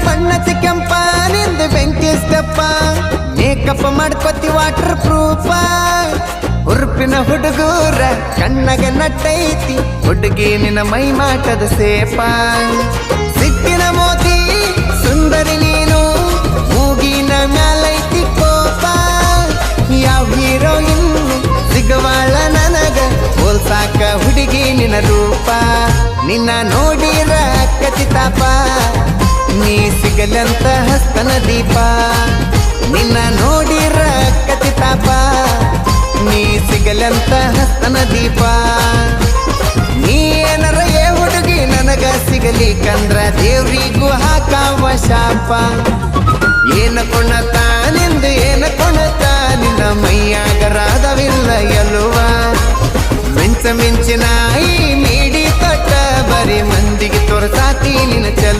ಬಣ್ಣಸಿ ಕೆಂಪ ನಿಂದು ಬೆಂಕಿ ಸ್ಟೆಪ್ಪ ಮೇಕಪ್ ಮಾಡ್ಕೊತಿ ವಾಟರ್ ಪ್ರೂಫ ಉರುಪಿನ ಹುಡುಗೂರ ಕಣ್ಣಗೆ ನಟ್ಟೈತಿ ಹುಡುಗಿ ನಿನ್ನ ಮೈ ಮಾಟದ ಸೇಪ ಸಿಟ್ಟಿನ ಮೋತಿ ಸುಂದರಿ ನೀನು ಮೂಗಿನ ಮ್ಯಾಲೈತಿ ಕೋಪ ಯಾವ ಹೀರೋಯಿನ್ ಸಿಗವಾಳ ನನಗ ಹೋಲ್ಸಾಕ ಹುಡುಗಿ ನಿನ್ನ ರೂಪ ನಿನ್ನ ನೋಡಿರ ಕಚಿತಾಪ ನೀ ಸಿಗಲಂತ ಹಸ್ತನ ದೀಪ ನಿನ್ನ ನೋಡಿರ ಕಚಿತಾಪ ನೀ ಸಿಗಲಂತ ಹಸ್ತನ ದೀಪ ನೀ ಏನರ ಹುಡುಗಿ ನನಗ ಸಿಗಲಿಕ್ಕಂದ್ರ ದೇವ್ರಿಗೂ ಹಾಕಾವ ಶಾಪ ಏನ ಕೊಣತ ನಿಂದು ಏನ ಕೊಣತ ನಿನ್ನ ಮೈಯಾಗರಾದವಿಲ್ಲ ಎಲ್ವ ಮಿಂಚಿನ ಈ ಮೀಡಿ ತೊಟ್ಟ ಬರೀ ಮಂದಿಗೆ ತೋರ್ಸಾತಿ ನಿನ್ನ ಚಲುವ